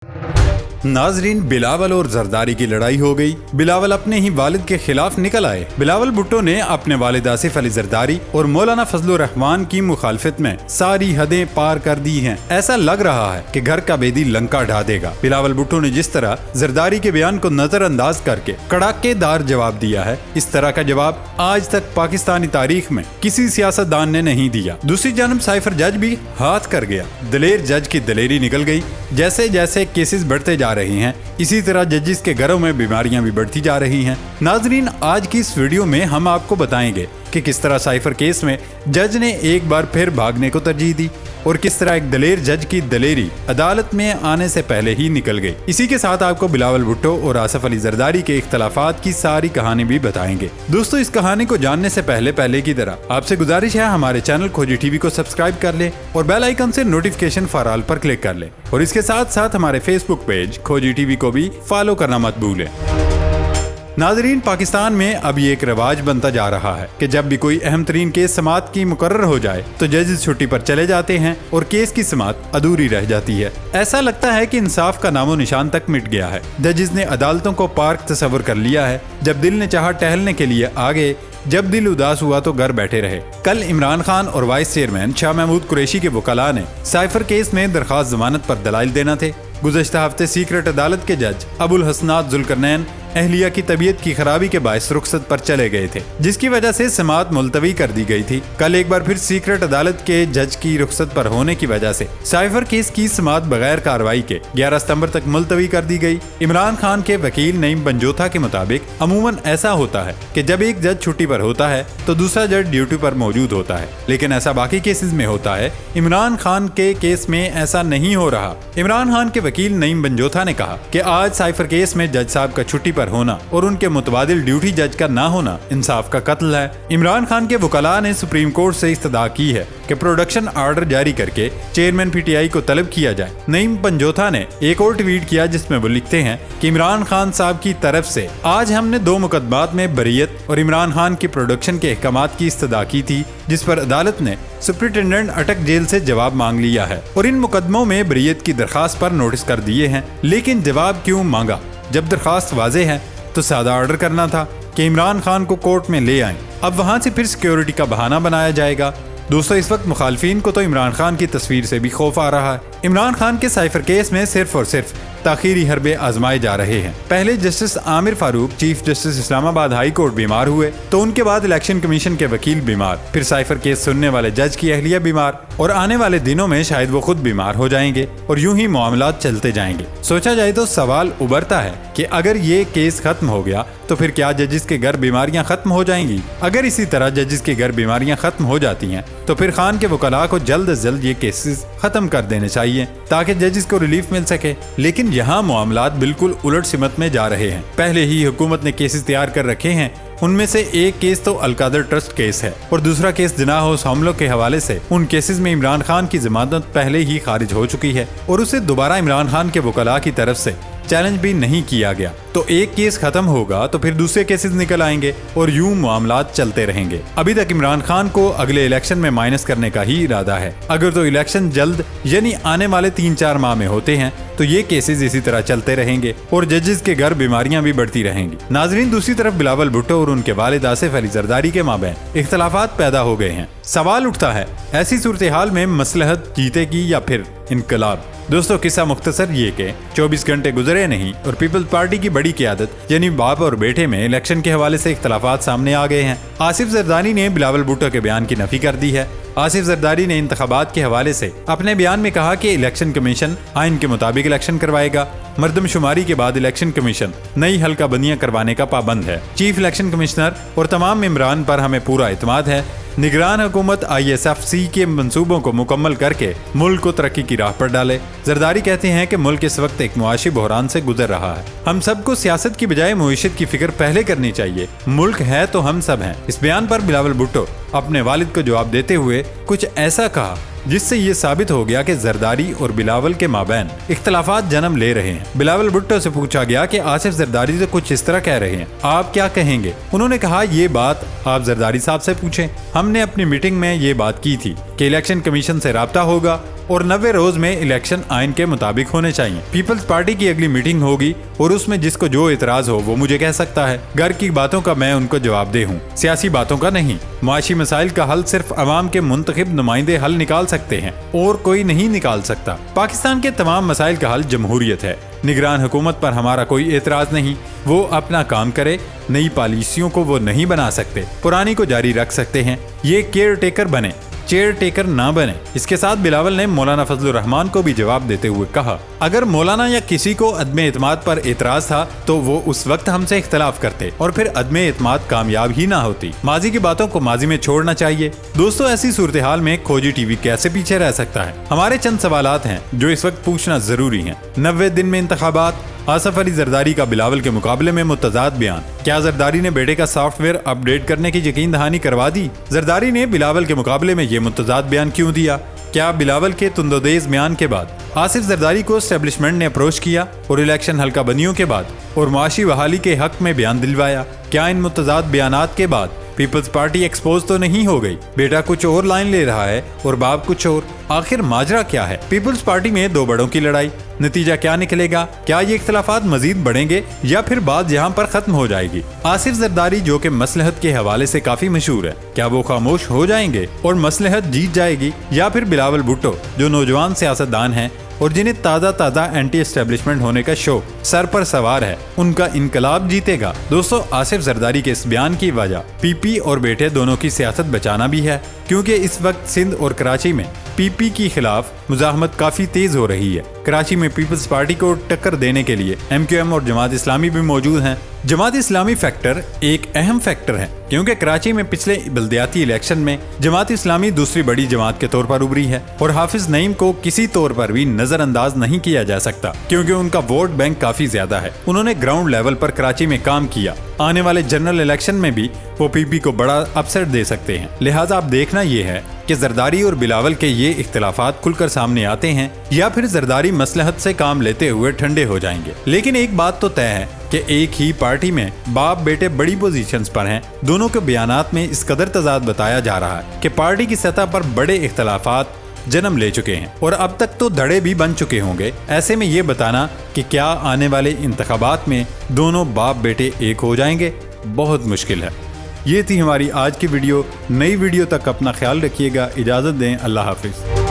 नाजरीन, बिलावल और जरदारी की लड़ाई हो गई। बिलावल अपने ही वालिद के खिलाफ निकल आए। बिलावल भुट्टो ने अपने वालिद आसिफ अली जरदारी और मौलाना फजलुर रहमान की मुखालफत में सारी हदें पार कर दी हैं। ऐसा लग रहा है कि घर का बेदी लंका ढा देगा। बिलावल भुट्टो ने जिस तरह जरदारी के बयान को नजरअंदाज करके कड़ाकेदार जवाब दिया है, इस तरह का जवाब आज तक पाकिस्तानी तारीख में किसी सियासतदान ने नहीं दिया। दूसरी जानब साइफर जज भी हाथ कर गया। दलेर जज की दलेरी निकल गई। जैसे जैसे केसेस बढ़ते जा रही हैं, इसी तरह जजेस के घरों में बीमारियां भी बढ़ती जा रही हैं। नाजरीन, आज की इस वीडियो में हम आपको बताएंगे कि किस तरह साइफर केस में जज ने एक बार फिर भागने को तरजीह दी और किस तरह एक दलेर जज की दलेरी अदालत में आने से पहले ही निकल गई। इसी के साथ आपको बिलावल भुट्टो और आसिफ अली जरदारी के इख्तलाफात की सारी कहानी भी बताएंगे। दोस्तों, इस कहानी को जानने से पहले की तरह आपसे गुजारिश है, हमारे चैनल खोजी टीवी को सब्सक्राइब कर ले और बेल आइकन से नोटिफिकेशन फॉर ऑल पर क्लिक कर ले और इसके साथ साथ हमारे फेसबुक पेज खोजी टीवी को भी फॉलो करना मत भूलें। नाजरीन, पाकिस्तान में अब ये एक रिवाज बनता जा रहा है कि जब भी कोई अहम तरीन केस समाअत की मुकर्रर हो जाए तो जजेस छुट्टी पर चले जाते हैं और केस की समाअत अधूरी रह जाती है। ऐसा लगता है कि इंसाफ का नामो निशान तक मिट गया है। जजेस ने अदालतों को पार्क तस्वर कर लिया है। जब दिल ने चाहा टहलने के लिए आ गए, जब दिल उदास हुआ तो घर बैठे रहे। कल इमरान खान और वाइस चेयरमैन शाह महमूद कुरैशी के वकला ने साइफर केस में दरखास्त जमानत पर दलाइल देना थे। गुज़श्ता हफ्ते सीक्रेट अदालत के जज अबुल हसनात जुल्करनैन अहलिया की तबीयत की खराबी के बायस रुखसत पर चले गए थे, जिसकी वजह से समाअत मुलतवी कर दी गई थी। कल एक बार फिर सीक्रेट अदालत के जज की रुखसत पर होने की वजह से साइफर केस की समाअत बगैर कार्रवाई के 11 सितंबर तक मुलतवी कर दी गई। इमरान खान के वकील नईम पंजोथा के मुताबिक अमूमन ऐसा होता है कि जब एक जज छुट्टी पर होता है तो दूसरा जज ड्यूटी पर मौजूद होता है, लेकिन ऐसा बाकी केसेस में होता है। इमरान खान के केस में ऐसा नहीं हो रहा। इमरान खान के वकील नईम पंजोथा ने कहा कि आज साइफर केस में जज साहब का छुट्टी पर होना और उनके मुतबादिल ड्यूटी जज का ना होना इंसाफ का कत्ल है। इमरान खान के वकला ने सुप्रीम कोर्ट से इस्तदा की है कि प्रोडक्शन ऑर्डर जारी करके चेयरमैन पीटीआई को तलब किया जाए। नईम पंजोथा ने एक और ट्वीट किया जिसमें वो लिखते हैं कि इमरान खान साहब की तरफ से आज हमने 2 मुकदमात में बरीयत और इमरान खान की प्रोडक्शन के अहकामात की इस्तदा की थी, जिस पर अदालत ने सुप्रिंटेंडेंट अटक जेल से जवाब मांग लिया है और इन मुकदमों में बरीयत की दरखास्त पर नोटिस कर दिए हैं। लेकिन जवाब क्यों मांगा? जब दरखास्त वाज़ेह है तो सादा ऑर्डर करना था कि इमरान खान को कोर्ट में ले आएं। अब वहां से फिर सिक्योरिटी का बहाना बनाया जाएगा। दोस्तों, इस वक्त मुखालफीन को तो इमरान खान की तस्वीर से भी खौफ आ रहा है। इमरान खान के साइफर केस में सिर्फ और सिर्फ ताखीरी हरबे आजमाए जा रहे हैं। पहले justice Aamir Farooq chief justice Islamabad high court बीमार हुए तो उनके बाद इलेक्शन कमीशन के वकील बीमार, फिर साइफर केस सुनने वाले जज की अहलिया बीमार और आने वाले दिनों में शायद वो खुद बीमार हो जाएंगे और यूं ही मामलात चलते जाएंगे। सोचा जाए तो सवाल उभरता है कि अगर ये केस खत्म हो गया तो फिर क्या जजेस के घर बीमारियां खत्म हो जाएंगी? अगर इसी तरह जजेस के घर बीमारियां खत्म हो जाती हैं तो फिर खान के वकला को जल्द से जल्द ये केसेस खत्म कर देने चाहिए ताकि जजेस को रिलीफ मिल सके। लेकिन यहाँ मामलात बिल्कुल उलट सिमत में जा रहे हैं। पहले ही हुकूमत ने केसेस तैयार कर रखे हैं। उनमें से एक केस तो अलकादर ट्रस्ट केस है और दूसरा केस जिनाह हाउस हमलों के हवाले से उन केसेस में इमरान खान की जमानत पहले ही खारिज हो चुकी है और उसे दोबारा इमरान खान के वकला की तरफ से चैलेंज भी नहीं किया गया। तो एक केस खत्म होगा तो फिर दूसरे केसेस निकल आएंगे और यूं मामलात चलते रहेंगे। अभी तक इमरान खान को अगले इलेक्शन में माइनस करने का ही इरादा है। अगर तो इलेक्शन जल्द यानी आने वाले 3-4 माह में होते हैं तो ये केसेस इसी तरह चलते रहेंगे और जजेस के घर बीमारियां भी बढ़ती रहेंगी। नाजरीन, दूसरी तरफ बिलावल भुट्टो और उनके वालिद आसिफ अली जरदारी के माबैन इख्तलाफात पैदा हो गए हैं। सवाल उठता है, ऐसी सूरत हाल में मसलहत जीतेगी या फिर इनकलाब? दोस्तों, किस्सा मुख्तसर ये कि 24 घंटे गुजरे नहीं और पीपल्स पार्टी की बड़ी क़यादत यानी बाप और बेटे में इलेक्शन के हवाले से इख्तलाफात सामने आ गए हैं। आसिफ जरदारी ने बिलावल भुट्टो के बयान की नफी कर दी है। आसिफ जरदारी ने इंतखाबात के हवाले से अपने बयान में कहा कि इलेक्शन कमीशन आइन के मुताबिक इलेक्शन करवाएगा। मर्दमशुमारी के बाद इलेक्शन कमीशन नई हल्का बंदियां करवाने का पाबंद है। चीफ इलेक्शन कमिश्नर और तमाम मेंबरान पर हमें पूरा एतमाद है। निगरान हुकूमत ISFC के मंसूबों को मुकम्मल करके मुल्क को तरक्की की राह पर डाले। जरदारी कहते हैं कि मुल्क इस वक्त एक मुआशी बहरान से गुजर रहा है। हम सबको सियासत की बजाय मुईशत की फिक्र पहले करनी चाहिए। मुल्क है तो हम सब हैं। इस बयान पर बिलावल भुट्टो अपने वालिद को जवाब देते हुए कुछ ऐसा कहा जिससे ये साबित हो गया कि जरदारी और बिलावल के माबैन इख्तलाफात जन्म ले रहे हैं। बिलावल भुट्टो से पूछा गया कि आसिफ जरदारी से कुछ इस तरह कह रहे हैं, आप क्या कहेंगे? उन्होंने कहा, ये बात आप जरदारी साहब से पूछें। हमने अपनी मीटिंग में ये बात की थी कि इलेक्शन कमीशन से राब्ता होगा और 90 रोज में इलेक्शन आइन के मुताबिक होने चाहिए। पीपल्स पार्टी की अगली मीटिंग होगी और उसमें जिसको जो एतराज हो वो मुझे कह सकता है। घर की बातों का मैं उनको जवाबदेह हूँ, सियासी बातों का नहीं। मुआशी मसाइल का हल सिर्फ अवाम के मुंतखब नुमाइंदे हल निकाल सकते हैं और कोई नहीं निकाल सकता। पाकिस्तान के तमाम मसाइल का हल जमहूरियत है। निगरान हुकूमत पर हमारा कोई एतराज नहीं, वो अपना काम करे। नई पॉलिसियों को वो नहीं बना सकते, पुरानी को जारी रख सकते हैं। ये केयर टेकर बने, चेयर टेकर ना बने। इसके साथ बिलावल ने मौलाना फजलुर रहमान को भी जवाब देते हुए कहा, अगर मौलाना या किसी को अदमे एतमाद पर एतराज था तो वो उस वक्त हमसे इख्तलाफ करते और फिर अदमे एतमाद कामयाब ही ना होती। माजी की बातों को माजी में छोड़ना चाहिए। दोस्तों, ऐसी सूरत हाल में खोजी टीवी कैसे पीछे रह सकता है? हमारे चंद सवालात हैं जो इस वक्त पूछना जरूरी है। 90 दिन में इंतखाबात, आसिफ अली जरदारी का बिलावल के मुकाबले में मुतजाद बयान। क्या जरदारी ने बेटे का सॉफ्टवेयर अपडेट करने की यकीन दहानी करवा दी? जरदारी ने बिलावल के मुकाबले में ये मुतजाद बयान क्यों दिया? क्या बिलावल के तुंदोदेज बयान के बाद आसिफ जरदारी को एस्टेब्लिशमेंट ने अप्रोच किया और इलेक्शन हल्का बंदियों के बाद और मुआशी बहाली के हक में बयान दिलवाया? क्या इन मुतजाद बयानात के बाद पीपल्स पार्टी एक्सपोज तो नहीं हो गई? बेटा कुछ और लाइन ले रहा है और बाप कुछ और। आखिर माजरा क्या है? पीपल्स पार्टी में दो बड़ों की लड़ाई, नतीजा क्या निकलेगा? क्या ये इख्तलाफात मजीद बढ़ेंगे या फिर बात यहाँ पर खत्म हो जाएगी? आसिफ जरदारी जो कि मसलहत के हवाले से काफी मशहूर है, क्या वो खामोश हो जाएंगे और मसलहत जीत जाएगी? या फिर बिलावल भुट्टो जो नौजवान सियासतदान हैं और जिन्हें ताज़ा एंटी एस्टेब्लिशमेंट होने का शौक सर पर सवार है, उनका इनकलाब जीतेगा? दोस्तों, आसिफ जरदारी के इस बयान की वजह पीपी और बेटे दोनों की सियासत बचाना भी है, क्योंकि इस वक्त सिंध और कराची में पीपी के खिलाफ मुजाहमत काफी तेज हो रही है। कराची में पीपल्स पार्टी को टक्कर देने के लिए MQM और जमात इस्लामी भी मौजूद हैं। जमात इस्लामी फैक्टर एक अहम फैक्टर है, क्योंकि कराची में पिछले बल्दियाती इलेक्शन में जमात इस्लामी दूसरी बड़ी जमात के तौर पर उभरी है और हाफिज नईम को किसी तौर पर भी नजरअंदाज नहीं किया जा सकता, क्योंकि उनका वोट बैंक काफी ज्यादा है। उन्होंने ग्राउंड लेवल पर कराची में काम किया। आने वाले जनरल इलेक्शन में भी वो पीपी को बड़ा अपसेट दे सकते हैं। लिहाजा अब देखना ये है कि जरदारी और बिलावल के ये इख्तिलाफात खुलकर सामने आते हैं या फिर जरदारी मसलहत से काम लेते हुए ठंडे हो जाएंगे। लेकिन एक बात तो तय है कि एक ही पार्टी में बाप बेटे बड़ी पोजीशंस पर हैं। दोनों के बयानात में इस कदर तजाद बताया जा रहा है कि पार्टी की सतह पर बड़े इख्तिलाफात जन्म ले चुके हैं और अब तक तो धड़े भी बन चुके होंगे। ऐसे में ये बताना कि क्या आने वाले इंतखाबात में दोनों बाप बेटे एक हो जाएंगे बहुत मुश्किल है। ये थी हमारी आज की वीडियो। नई वीडियो तक अपना ख्याल रखिएगा। इजाज़त दें। अल्लाह हाफिज़।